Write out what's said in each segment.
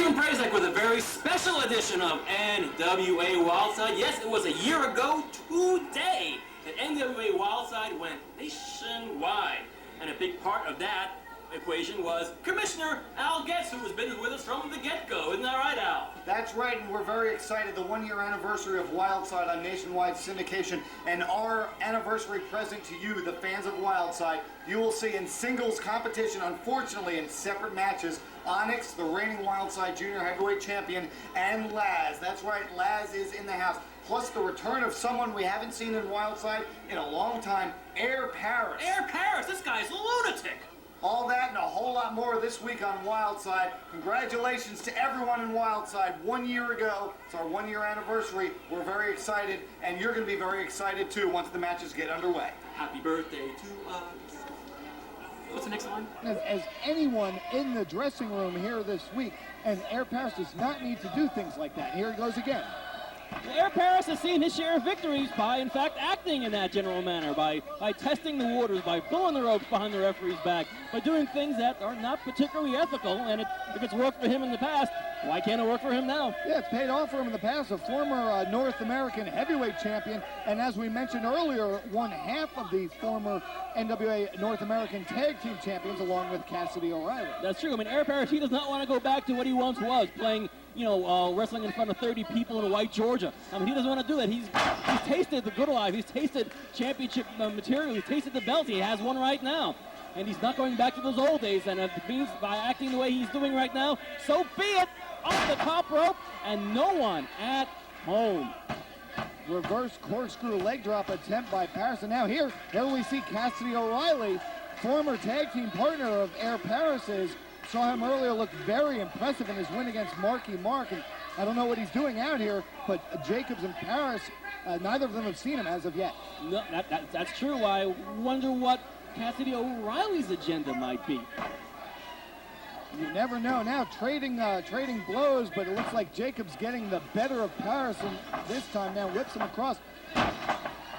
I'm Prazak with a very special edition of NWA Wildside. Yes, it was a year ago today that NWA Wildside went nationwide. And a big part of that equation was Commissioner Al Getz, who has been with us from the get-go. Isn't that right, Al? That's right, and we're very excited. The one-year anniversary of Wildside on nationwide syndication, and our anniversary present to you, the fans of Wildside, you will see in singles competition, unfortunately in separate matches, Onyx, the reigning Wildside Junior Heavyweight Champion, and Lazz. That's right, Lazz is in the house. Plus the return of someone we haven't seen in Wildside in a long time, Air Paris. Air Paris, this guy's a lunatic. All that and a whole lot more this week on Wildside. Congratulations to everyone in Wildside. 1 year ago, it's our one-year anniversary. We're very excited, and you're going to be very excited too once the matches get underway. Happy birthday to us. What's the next line? As anyone in the dressing room here this week, and Air Paris does not need to do things like that. Here it goes again. Air Paris has seen his share of victories by, in fact, acting in that general manner, by testing the waters, by pulling the ropes behind the referee's back, by doing things that are not particularly ethical. And if it's worked for him in the past, why can't it work for him now? Yeah, it's paid off for him in the past. A former North American heavyweight champion, and as we mentioned earlier, one half of the former NWA North American tag team champions, along with Cassidy O'Reilly. That's true. I mean, Air Paris, he does not want to go back to what he once was, playing, wrestling in front of 30 people in white Georgia. I mean, he doesn't want to do that. He's tasted the good life. He's tasted championship material. He's tasted the belt. He has one right now. And he's not going back to those old days. And if it means by acting the way he's doing right now, so be it. Off the top rope, and no one at home. Reverse corkscrew leg drop attempt by Paris. And now here we see Cassidy O'Reilly, former tag team partner of Air Paris's. Saw him earlier, looked very impressive in his win against Marky Mark. And I don't know what he's doing out here, but Jacobs and Paris, neither of them have seen him as of yet. No, that's true. I wonder what Cassidy O'Reilly's agenda might be. You never know. Now trading blows, but it looks like Jacobs getting the better of Paris, and this time now whips him across.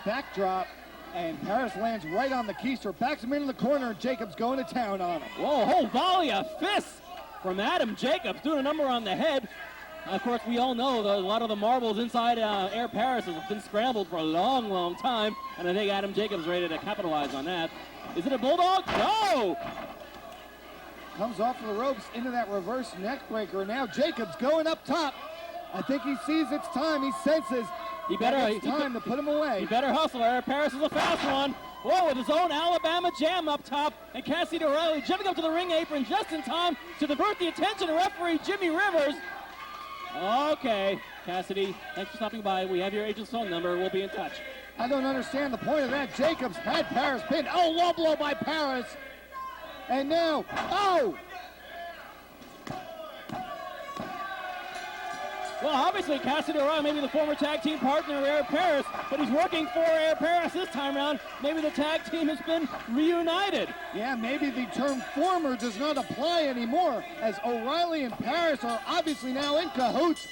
Backdrop, and Paris lands right on the keister, backs him into the corner, and Jacobs going to town on him. Whoa, a whole volley of fists from Adam Jacobs, doing a number on the head. Of course, we all know that a lot of the marbles inside Air Paris have been scrambled for a long, long time, and I think Adam Jacobs is ready to capitalize on that. Is it a bulldog? No! Comes off of the ropes into that reverse neck breaker. Now Jacobs going up top. I think he sees it's time. He senses it's time to put him away. He better hustle. Air Paris is a fast one. Whoa, with his own Alabama jam up top. And Cassidy O'Reilly jumping up to the ring apron just in time to divert the attention of referee Jimmy Rivers. Okay, Cassidy, thanks for stopping by. We have your agent's phone number. We'll be in touch. I don't understand the point of that. Jacobs had Paris pinned. Oh, low blow by Paris. And now, oh! Well, obviously, Cassidy O'Reilly may be the former tag team partner of Air Paris, but he's working for Air Paris this time around. Maybe the tag team has been reunited. Yeah, maybe the term former does not apply anymore, as O'Reilly and Paris are obviously now in cahoots.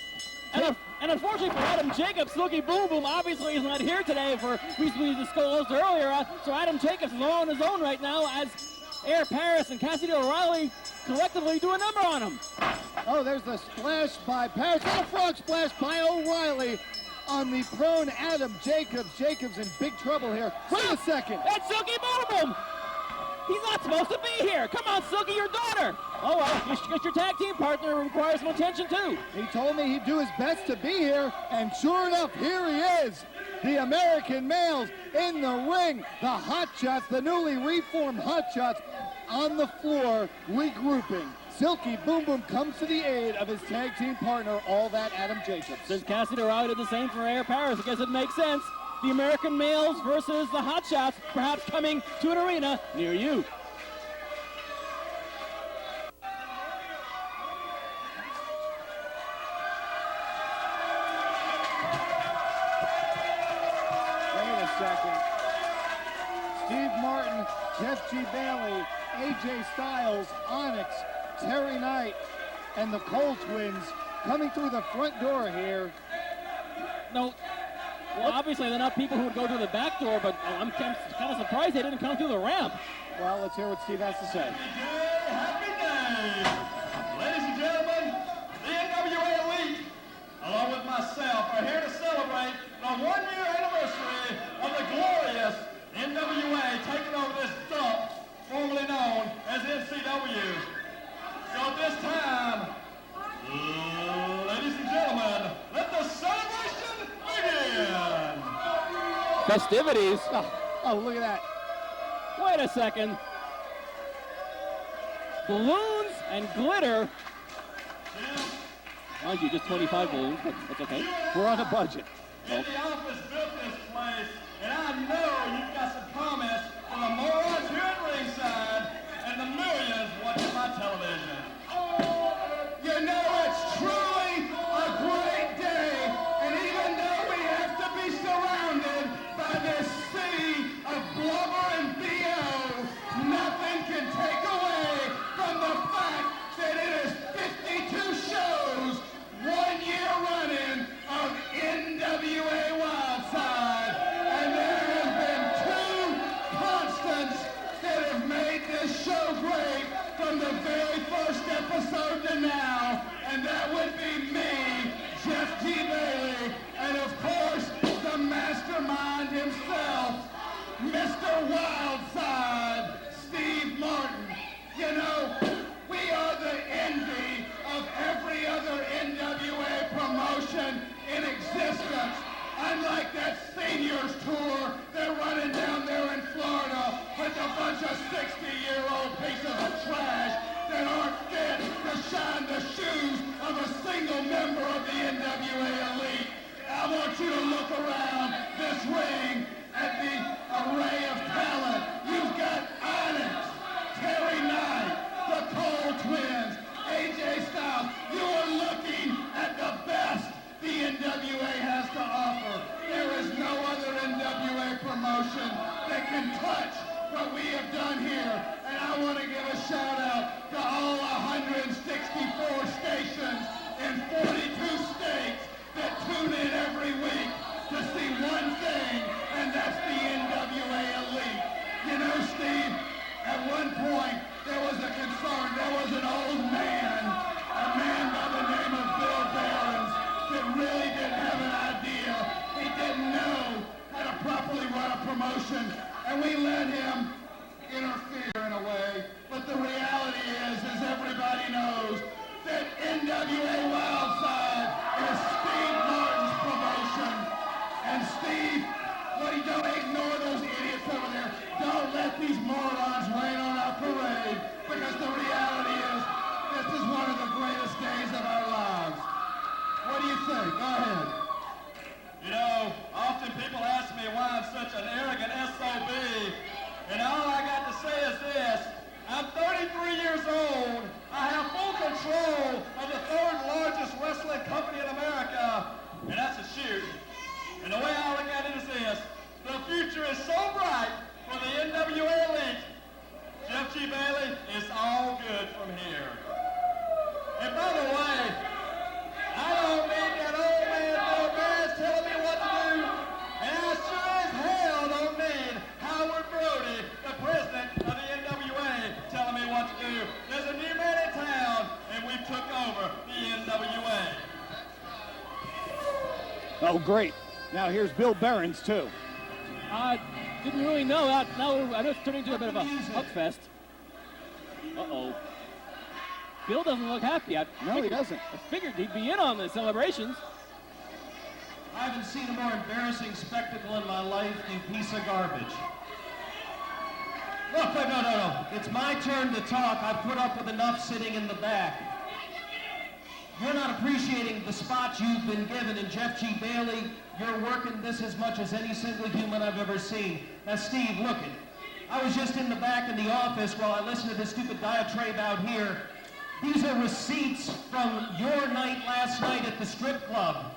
And unfortunately for Adam Jacobs, Silky Boom Boom obviously is not here today for reasons we disclosed earlier. So Adam Jacobs is on his own right now as Air Paris and Cassidy O'Reilly collectively do a number on him. Oh, there's the splash by Paris. And a frog splash by O'Reilly on the prone Adam Jacobs. Jacobs in big trouble here. Wait a second. That's Silky Boom Boom. He's not supposed to be here. Come on, Silky, your daughter. Oh, well, your tag team partner requires some attention, too. He told me he'd do his best to be here, and sure enough, here he is. The American males in the ring. The Hot Shots, the newly reformed Hot Shots, on the floor, regrouping. Silky Boom Boom comes to the aid of his tag team partner, all that Adam Jacobs. Since Cassidy O'Reilly did the same for Air Paris, I guess it makes sense. The American males versus the Hot Shots, perhaps coming to an arena near you. Wait a second. Steve Martin, Jeff G. Bailey, AJ Styles, Onyx, Terry Knight, and the Kohl twins coming through the front door here. No. Well, obviously they're not people who would go through the back door, but I'm kind of surprised they didn't come through the ramp. Well, let's hear what Steve has to say. Happy day! Ladies and gentlemen, Festivities. Oh, look at that. Wait a second. Balloons and glitter. Mind you, just 25 balloons, but that's okay. We're on a budget. And the office built this place, and I know you've got some comments from the morons here at ringside and the millions watching my television. You know, it's truly a great day, and even though we have to be surrounded by this sea of blubber and BO, nothing can take away from the fact that it is 52 shows, 1 year running of NWA Wildside, and there have been 2 constants that have made this show great from the very first episode to now, and that would be me, Jeff G. Bailey, and of course, the mastermind himself, Mr. Wildside, Steve Martin. You know, we are the envy of every other NWA promotion in existence. Unlike that seniors tour they're running down there in Florida with a bunch of 60-year-old pieces of trash that aren't fit to shine the shoes of a single member of the NWA elite. I want you to look around this ring at the array of talent. You've got Onyx, Terry Knight, the Kohl twins, AJ Styles. You are looking at the best the NWA has to offer. There is no other NWA promotion that can touch what we have done here. And I want to give a shout out to all 164 stations in 42 states that tune in every week to see one thing, and that's the NWA elite. You know, Steve, at one point there was a concern. There was an old man, a man by the name of Bill Behrens, that really didn't have an idea. He didn't know how to properly run a promotion, and we let him interfere in a way. But the reality is everybody knows that NWA Wildside is Steve Martin's promotion. And Steve, don't ignore those idiots over there. Don't let these morons rain on our parade, because the reality is this is one of the greatest days of our lives. What do you think? Go ahead. You know, often people ask me why I'm such an arrogant SOB, and all I got to say is this. I'm 33 years old. I have full control of the 3rd largest wrestling company in America, and that's a shoot. And the way I look at it is this. The future is so bright for the NWA elite. Jeff G. Bailey, it's all good from here. And by the way, I don't need that old man Bill Behrens telling me what to do, and I sure as hell don't need Howard Brody, the president of the NWA, telling me what to do. There's a new man in town, and we took over the NWA. Oh, great. Now here's Bill Behrens, too. Didn't really know that. Now I know it's turning into a bit of a hugfest. Uh-oh. Bill doesn't look happy. No, he doesn't. I figured he'd be in on the celebrations. I haven't seen a more embarrassing spectacle in my life, you piece of garbage. Look, no. It's my turn to talk. I've put up with enough sitting in the back. You're not appreciating the spot you've been given, and Jeff G. Bailey, you're working this as much as any single human I've ever seen. Now, Steve, look it. I was just in the back in the office while I listened to this stupid diatribe out here. These are receipts from your night last night at the strip club.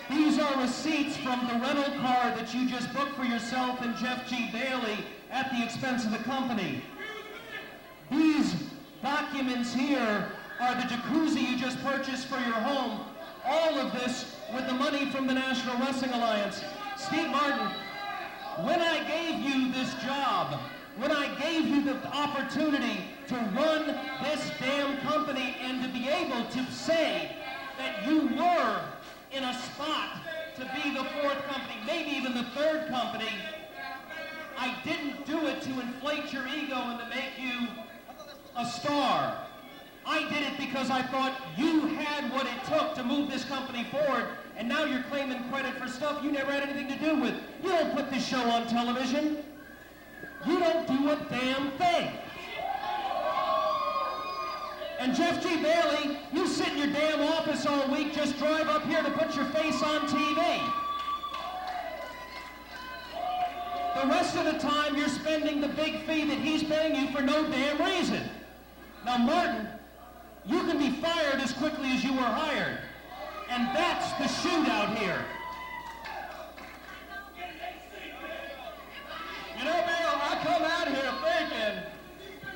These are receipts from the rental car that you just booked for yourself and Jeff G. Bailey at the expense of the company. These documents here are the jacuzzi you just purchased for your home. All of this with the money from the National Wrestling Alliance. Steve Martin, when I gave you this job, when I gave you the opportunity to run this damn company and to be able to say that you were in a spot to be the fourth company, maybe even the third company, I didn't do it to inflate your ego and to make you a star. I did it because I thought you had what it took to move this company forward, and now you're claiming credit for stuff you never had anything to do with. You don't put this show on television. You don't do a damn thing. And Jeff G. Bailey, you sit in your damn office all week, just drive up here to put your face on TV. The rest of the time, you're spending the big fee that he's paying you for no damn reason. Now, Martin, you can be fired as quickly as you were hired. And that's the shootout here. You know, Bill, I come out here thinking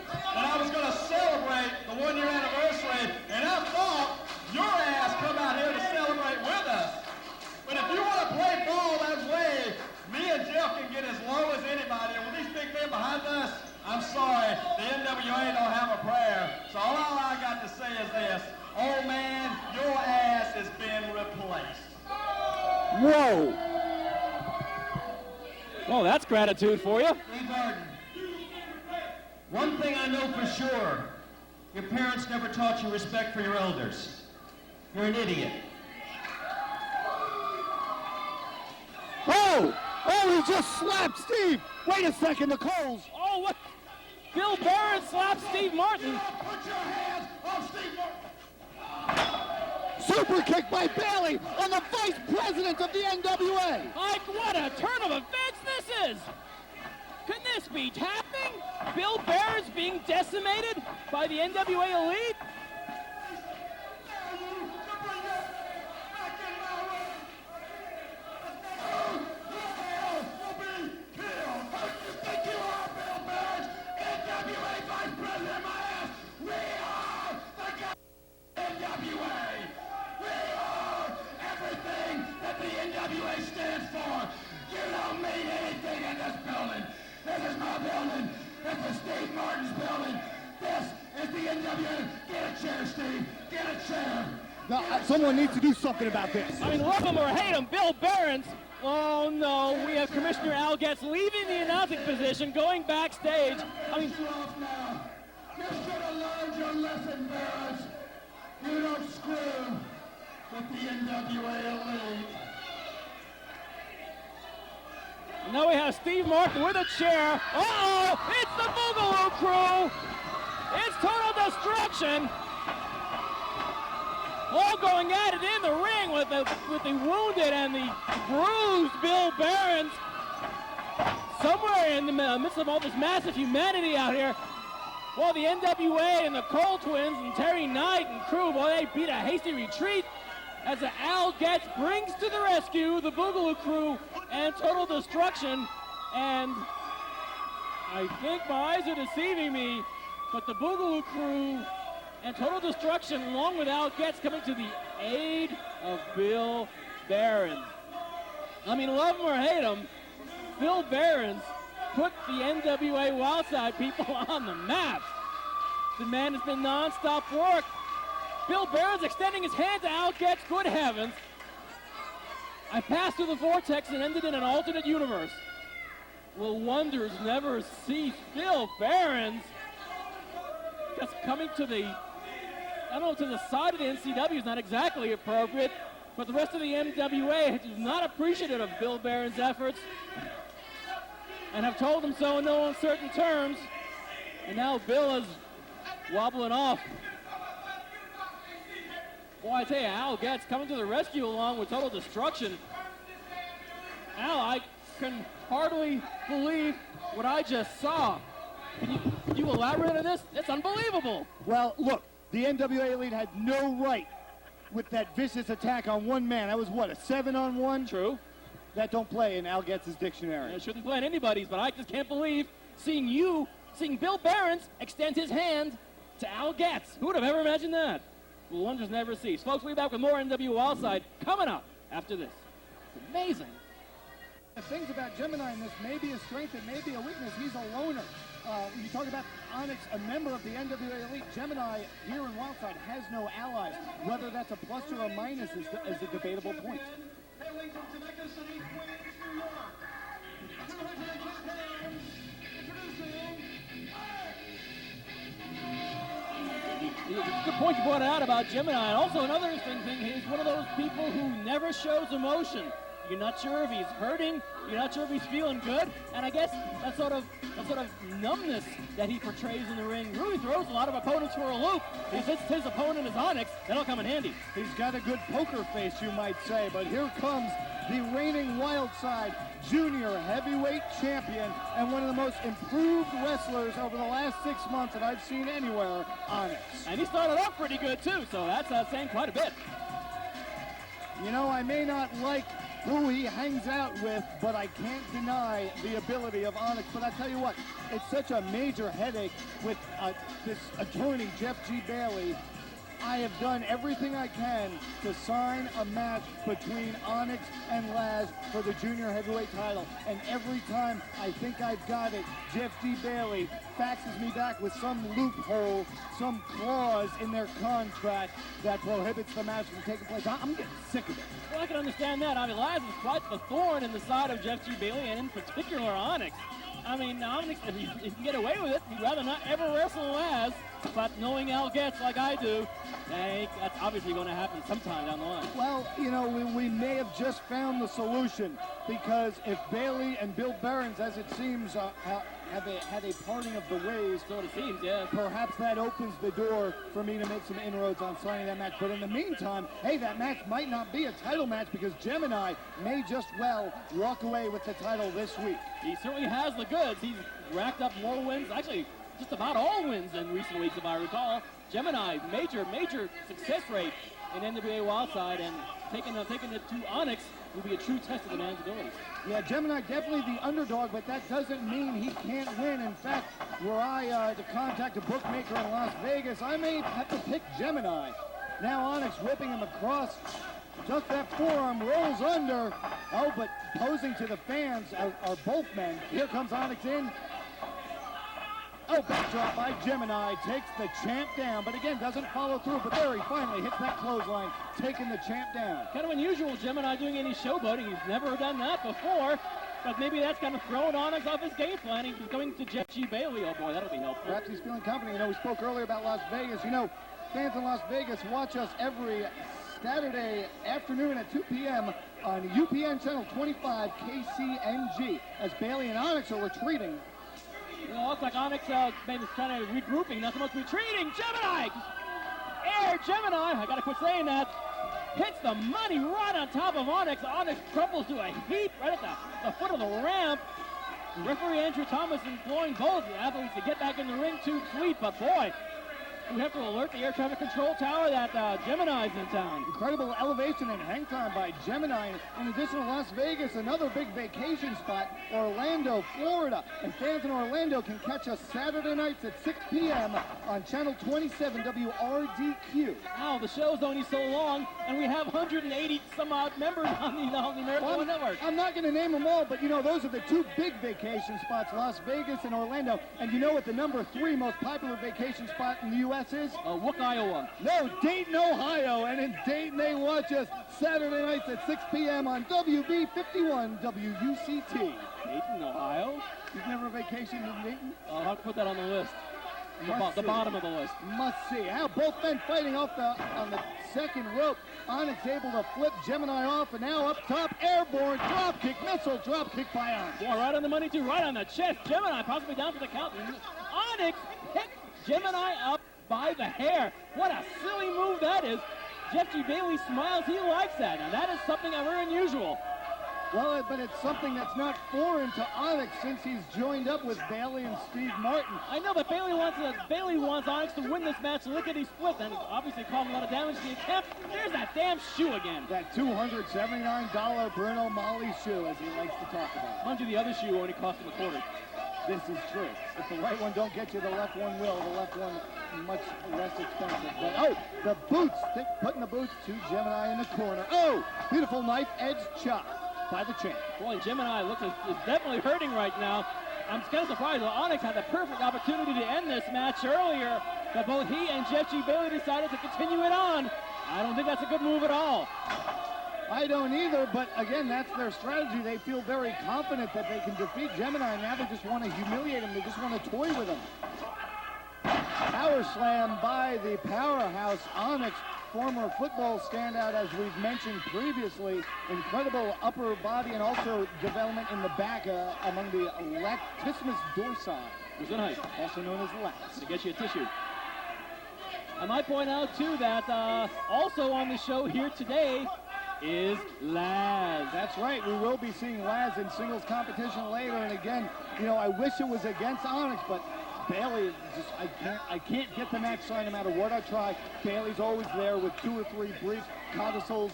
that I was going to celebrate the one-year anniversary, and I thought your ass come out here to celebrate with us. But if you want to play ball that way, me and Jeff can get as low as anybody, and with these big men behind us, I'm sorry, the NWA don't have a prayer. So all I got to say is this: old man, your ass has been replaced. Whoa! Oh, that's gratitude for you. Lee Garden, one thing I know for sure, your parents never taught you respect for your elders. You're an idiot. Oh! Oh, he just slapped Steve! Wait a second, the Kohls! Oh, what? Bill Behrens slapped Steve Martin. Put your hands on Steve Martin. Super kick by Bailey on the vice president of the NWA! Like, what a turn of events this is! Can this be happening? Bill Behrens being decimated by the NWA Elite? NWA stands for. You don't mean anything in this building. This is my building. This is Steve Martin's building. This is the NWA. Get a chair, Steve. Get a chair. Now, someone needs to do something about this. I mean, love him or hate him, Bill Behrens. Oh no, we have Commissioner Al Getz leaving the announcing position, going backstage. I mean, You're off now. You should have learned your lesson, Behrens. You don't screw with the NWA Elite. now we have Steve Martin with a chair. Uh-oh, it's the Boogaloo crew. It's total destruction. All going at it in the ring with the wounded and the bruised Bill Behrens. Somewhere in the midst of all this massive humanity out here, well, the NWA and the Kohl twins and Terry Knight and crew, well, they beat a hasty retreat as Al Getz brings to the rescue the Boogaloo crew and total destruction. And I think my eyes are deceiving me, but the Boogaloo crew and total destruction, along with Al Getz, coming to the aid of Bill Behrens. I mean, love him or hate him, Bill Behrens put the NWA Wildside people on the map. The man has been non-stop work. Bill Behrens extending his hand to Al Getz. Good heavens. I passed through the vortex and ended in an alternate universe. Will wonders never cease? Bill Behrens just coming to the, I don't know, to the side of the NCW is not exactly appropriate, but the rest of the NWA is not appreciative of Bill Behrens' efforts and have told him so in no uncertain terms. And now Bill is wobbling off. Boy, I tell you, Al Getz coming to the rescue along with total destruction. Al, I can hardly believe what I just saw. Can you elaborate on this? It's unbelievable. Well, look, the NWA Elite had no right with that vicious attack on one man. That was what, a 7-on-1? True. That don't play in Al Getz's dictionary. It shouldn't play in anybody's, but I just can't believe seeing Bill Behrens extend his hand to Al Getz. Who would have ever imagined that? Will wonders never cease. Folks, we'll be back with more NWA Wildside coming up after this. It's amazing. The things about Gemini in this may be a strength, it may be a weakness. He's a loner. When you talk about Onyx, a member of the NWA Elite, Gemini here in Wildside has no allies. Whether that's a plus or a minus is a debatable point. Hailing from Jamaica City, Queens, New York. Introducing It's a good point you brought out about Gemini. And also another interesting thing, he's one of those people who never shows emotion. You're not sure if he's hurting, you're not sure if he's feeling good, and I guess that sort of numbness that he portrays in the ring really throws a lot of opponents for a loop. Since his opponent is Onyx, that'll come in handy. He's got a good poker face, you might say, but here comes the reigning Wildside Junior Heavyweight Champion and one of the most improved wrestlers over the last 6 months that I've seen anywhere, Onyx. And he started off pretty good too, so that's saying quite a bit. You know, I may not like who he hangs out with, but I can't deny the ability of Onyx. But I tell you what, it's such a major headache with this attorney, Jeff G. Bailey. I have done everything I can to sign a match between Onyx and Lazz for the junior heavyweight title. And every time I think I've got it, Jeff G. Bailey faxes me back with some loophole, some clause in their contract that prohibits the match from taking place. I'm getting sick of it. Well, I can understand that. I mean, Lazz is quite the thorn in the side of Jeff G. Bailey, and in particular Onyx. I mean, Onyx, if he can get away with it, he'd rather not ever wrestle Lazz. But knowing Al Getz like I do, that's obviously going to happen sometime down the line. Well, you know, we may have just found the solution, because if Bailey and Bill Behrens, as it seems, had a parting of the ways, So it seems, yeah. perhaps that opens the door for me to make some inroads on signing that match. But in the meantime, hey, that match might not be a title match, because Gemini may just well walk away with the title this week. He certainly has the goods. He's racked up more wins, actually just about all wins in recent weeks, if I recall. Gemini, major success rate in NWA Wildside, and taking it to Onyx will be a true test of the man's abilities. Yeah, Gemini definitely the underdog, but that doesn't mean he can't win. In fact, were I to contact a bookmaker in Las Vegas, I may have to pick Gemini. Now Onyx whipping him across. Just that forearm rolls under. Oh, but posing to the fans are both men. Here comes Onyx in. Oh, backdrop by Gemini, takes the champ down, but again, doesn't follow through. But there he finally hits that clothesline, taking the champ down. Kind of unusual, Gemini doing any showboating. He's never done that before, but maybe that's kind of thrown Onyx off his game plan. He's going to Jeff G. Bailey. Oh boy, that'll be helpful. Perhaps he's feeling confident. You know, we spoke earlier about Las Vegas. You know, fans in Las Vegas watch us every Saturday afternoon at 2 p.m. on UPN Channel 25 KCNG as Bailey and Onyx are retreating. You know, looks like Onyx maybe is kind of regrouping, not so much retreating. Gemini! Air Gemini, I gotta quit saying that. Hits the money right on top of Onyx. Onyx crumbles to a heap right at the foot of the ramp. Referee Andrew Thomas employing both athletes to get back in the ring too sweet, but boy, we have to alert the air traffic control tower that Gemini's in town. Incredible elevation and hang time by Gemini. In addition to Las Vegas, another big vacation spot, Orlando, Florida. And fans in Orlando can catch us Saturday nights at 6 p.m. on Channel 27 WRDQ. Wow, the show's only so long, and we have 180 some odd members on the American One Network. I'm not going to name them all, but you know, those are the two big vacation spots, Las Vegas and Orlando. And you know what the number 3 most popular vacation spot in the U.S. is? Wook, Iowa. No, Dayton, Ohio. And in Dayton, they watch us Saturday nights at 6 p.m. on WB51 WUCT. Dayton, Ohio? You've never vacationed in Dayton? I'll have to put that on the list. The bottom of the list. Must see. How both men fighting on the second rope. Onyx able to flip Gemini off, and now up top, airborne drop kick, missile drop kick by Onyx. Yeah, right on the money too, right on the chest. Gemini possibly down for the count. Onyx picked Gemini up by the hair. What a silly move that is. Jeff G. Bailey smiles. He likes that. Now that is something very unusual. Well, but it's something that's not foreign to Onyx since he's joined up with Bailey and Steve Martin. I know, but Bailey wants Onyx to win this match lickety-split, and obviously causing a lot of damage to the attempt. There's that damn shoe again. That $279 Bruno Mali shoe, as he likes to talk about. Mind you, the other shoe only cost him $0.25. This is true. If the right one don't get you, the left one will. The left one much less expensive. But oh, the boots, putting the boots to Gemini in the corner. Oh, beautiful knife edge chop by the champ. Boy, Gemini looks is definitely hurting right now. I'm kind of surprised that Onyx had the perfect opportunity to end this match earlier, but both he and Jeff G. Bailey decided to continue it on. I don't think that's a good move at all. I don't either, but again, that's their strategy. They feel very confident that they can defeat Gemini, and now they just want to humiliate him. They just want to toy with him. How power slam by the powerhouse Onyx, former football standout, as we've mentioned previously. Incredible upper body and also development in the back among the latissimus dorsi, also known as Lazz. To get you a tissue. I might point out, too, that also on the show here today is Lazz. That's right. We will be seeing Lazz in singles competition later. And again, you know, I wish it was against Onyx, but Bailey, just I can't get the match signed no matter what I try. Bailey's always there with 2 or 3 briefs, codicils,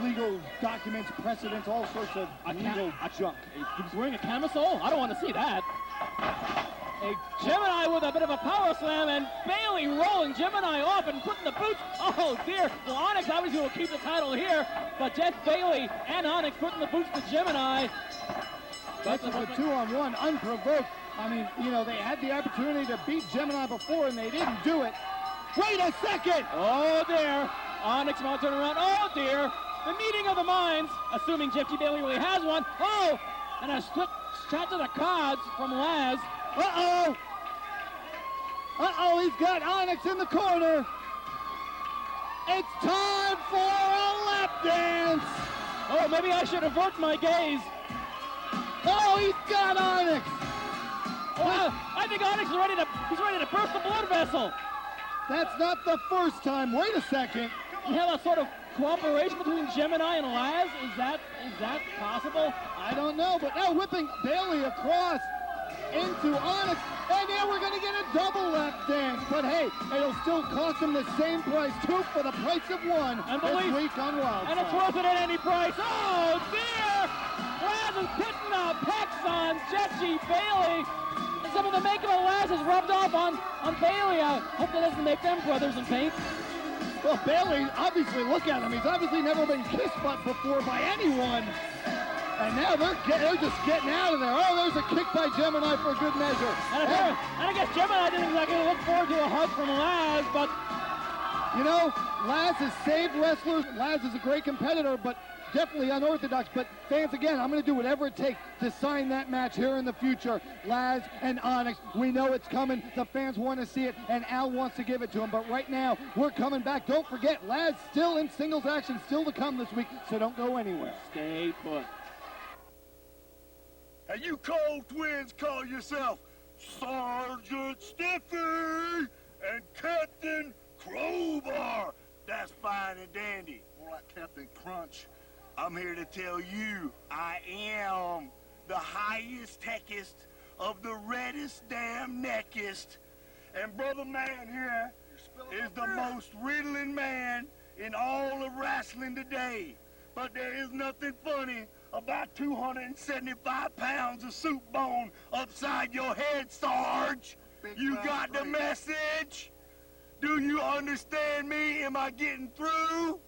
legal documents, precedents, all sorts of legal junk. He's wearing a camisole? I don't want to see that. A Gemini with a bit of a power slam, and Bailey rolling Gemini off and putting the boots. Oh dear. Well, Onyx obviously will keep the title here, but Jeff Bailey and Onyx putting the boots to Gemini. This is a 2-on-1, unprovoked. I mean, you know, they had the opportunity to beat Gemini before, and they didn't do it. Wait a second! Oh dear. Onyx might turn around. Oh dear. The meeting of the minds, assuming Jeff G. Bailey really has one. Oh, and a split shot to the cods from Lazz. Uh-oh! Uh-oh, he's got Onyx in the corner. It's time for a lap dance! Oh, maybe I should avert my gaze. Oh, he's got Onyx! Well, I think Onyx is ready to burst the blood vessel. That's not the first time. Wait a second. You have a sort of cooperation between Gemini and Lazz? Is that possible? I don't know, but now whipping Bailey across into Onyx, and now we're going to get a double lap dance. But hey, it'll still cost him the same price, 2 for the price of 1 this week on Wildside. And it's worth it at any price. Oh dear! Lazz is putting the pecs on Jeff G. Bailey. And some of the makeup of Lazz is rubbed off on Bailey. I hope that doesn't make them brothers in paint. Well, Bailey, obviously, look at him. He's obviously never been kissed butt before by anyone. And now they're just getting out of there. Oh, there's a kick by Gemini for good measure. And I guess Gemini didn't exactly look forward to a hug from Lazz, but... You know, Lazz has saved wrestlers. Lazz is a great competitor, but definitely unorthodox. But fans, again, I'm going to do whatever it takes to sign that match here in the future. Lazz and Onyx, we know it's coming. The fans want to see it, and Al wants to give it to him. But right now, we're coming back. Don't forget, Lazz still in singles action, still to come this week, so don't go anywhere. Stay put. And you cold twins call yourself Sergeant Stiffy and Captain Crowbar. That's fine and dandy. More like Captain Crunch. I'm here to tell you I am the highest techest of the reddest damn neckest. And Brother Man here is the most riddling man in all of wrestling today. But there is nothing funny about 275 pounds of soup bone upside your head, Sarge. You got the message? Do you understand me? Am I getting through?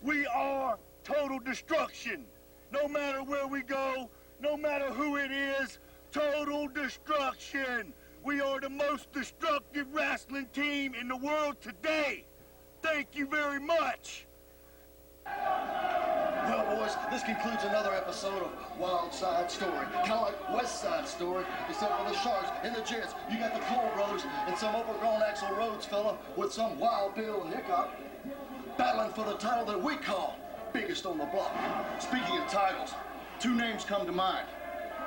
We are total destruction. No matter where we go, no matter who it is, total destruction. We are the most destructive wrestling team in the world today. Thank you very much. Well, boys, this concludes another episode of Wildside Story. Kind of like West Side Story, except for the Sharks and the Jets. You got the Kohl brothers and some overgrown Axl Rhodes fella with some Wild Bill Hickok battling for the title that we call biggest on the block. Speaking of titles, 2 names come to mind.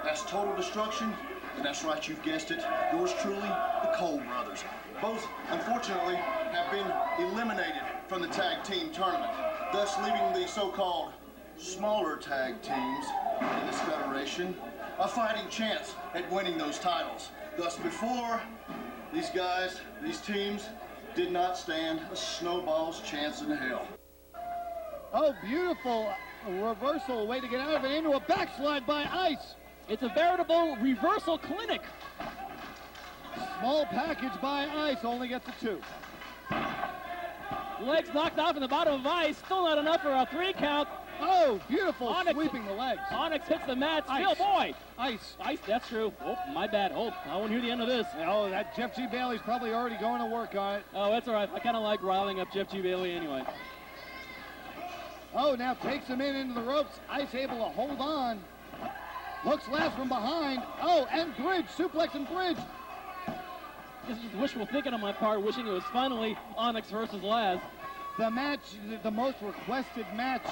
That's Total Destruction, and that's right, you've guessed it, yours truly, the Kohl brothers. Both, unfortunately, have been eliminated from the tag team tournament, thus leaving the so-called smaller tag teams in this federation a fighting chance at winning those titles. Thus before, these guys, these teams, did not stand a snowball's chance in hell. Oh, beautiful reversal, way to get out of it, into a backslide by Ice. It's a veritable reversal clinic. Small package by Ice, only gets a 2. Legs knocked off in the bottom of Ice, still not enough for a 3 count. Oh, beautiful, Onyx, sweeping the legs. Onyx hits the mat, still, Ice. boy. Ice. Ice, that's true. Oh, my bad. Oh, I won't hear the end of this. Oh, that Jeff G. Bailey's probably already going to work on it. Oh, that's all right. I kind of like riling up Jeff G. Bailey anyway. Oh, now takes him into the ropes. Ice able to hold on. Looks last from behind. Oh, and bridge, suplex and bridge. this is wishful thinking on my part, wishing it was finally Onyx versus Lazz. The match, the most requested match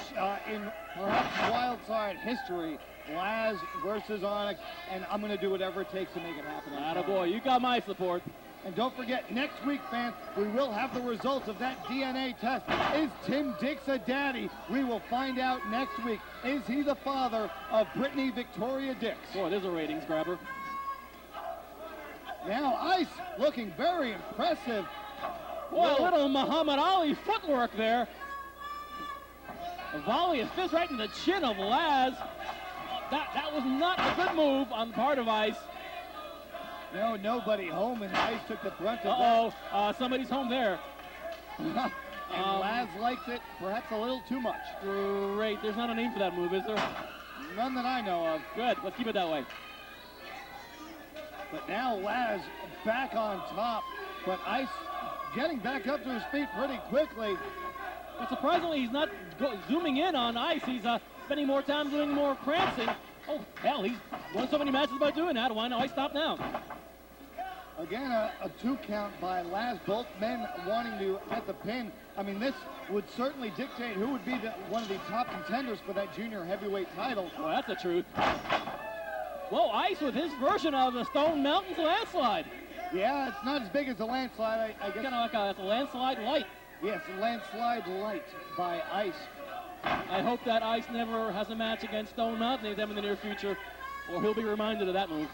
in perhaps Wildside history. Lazz versus Onyx, and I'm going to do whatever it takes to make it happen. Attaboy, you got my support. And don't forget, next week, fans, we will have the results of that DNA test. Is Tim Dix a daddy? We will find out next week. Is he the father of Brittany Victoria Dix? Boy, there's a ratings grabber. Now, Ice looking very impressive. Boy, a little Muhammad Ali footwork there. A volley of fist right in the chin of Lazz. That was not a good move on the part of Ice. No, nobody home, and Ice took the brunt of Uh-oh, somebody's home there. and Lazz likes it perhaps a little too much. Great, there's not a name for that move, is there? None that I know of. Good, let's keep it that way. But now Lazz back on top, but Ice getting back up to his feet pretty quickly. But surprisingly, he's not zooming in on Ice. He's spending more time doing more prancing. Oh, hell, he's won so many matches by doing that. Why not Ice stop now? Again, a 2 count by Lazz, both men wanting to get the pin. I mean, this would certainly dictate who would be one of the top contenders for that junior heavyweight title. Well, that's the truth. Whoa, Ice with his version of the Stone Mountains landslide. Yeah, it's not as big as a landslide, I guess. Kind of like a landslide light. Yes, a landslide light by Ice. I hope that Ice never has a match against Stone Mountain them in the near future, or he'll be reminded of that move.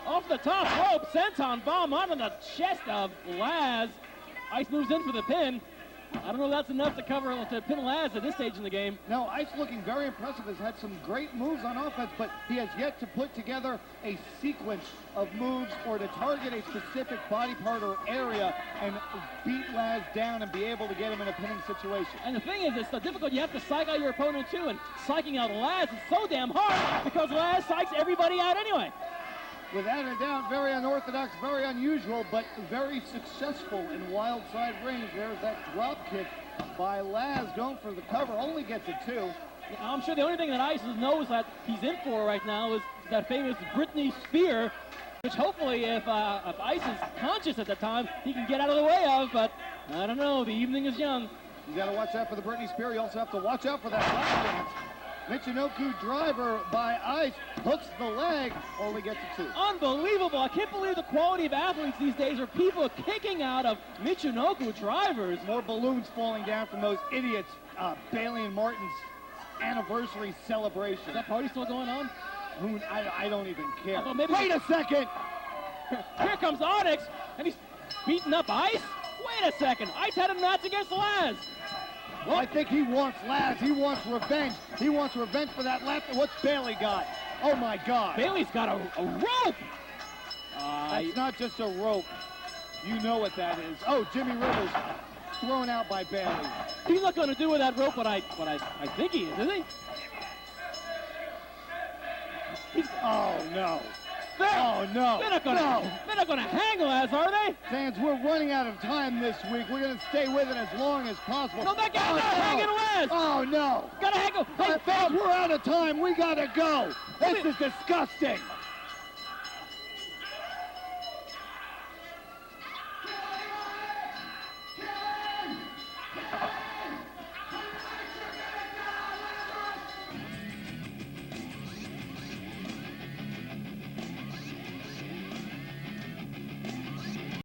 Off the top rope, senton bomb onto the chest of Lazz. Ice moves in for the pin. I don't know if that's enough to pin Lazz at this stage in the game. No, Ice looking very impressive, has had some great moves on offense, but he has yet to put together a sequence of moves or to target a specific body part or area and beat Lazz down and be able to get him in a pinning situation. And the thing is, it's so difficult. You have to psych out your opponent too, and psyching out Lazz is so damn hard because Lazz psychs everybody out anyway. Without a doubt, very unorthodox, very unusual, but very successful in Wildside range. There's that drop kick by Lazz going for the cover, only gets a 2. Yeah, I'm sure the only thing that Ice knows that he's in for right now is that famous Britney Spear, which hopefully if Ice is conscious at the time, he can get out of the way of, but I don't know, the evening is young. You got to watch out for the Britney Spear. You also have to watch out for that lap dance. Michinoku driver by Ice, hooks the leg, only gets a 2. Unbelievable. I can't believe the quality of athletes these days are people kicking out of Michinoku drivers. More balloons falling down from those idiots. Bailey and Martin's anniversary celebration. Is that party still going on? I don't even care. Well, maybe Wait a second! Here comes Onyx, and he's beating up Ice. Wait a second. Ice had a match against Lazz. Well, I think he wants Lazz. He wants revenge. He wants revenge for that lap. What's Bailey got? Oh, my God. Bailey's got a rope. That's not just a rope. You know what that is. Oh, Jimmy Rivers thrown out by Bailey. He's not going to do with that rope what I think he is he? Oh, no. Oh, no. They're not going to hang Lazz, are they? Fans, we're running out of time this week. We're going to stay with it as long as possible. No, that guy's not hanging Lazz. Oh, no. Gotta hang him. Hey, fans, we're out of time. We got to go. This is disgusting.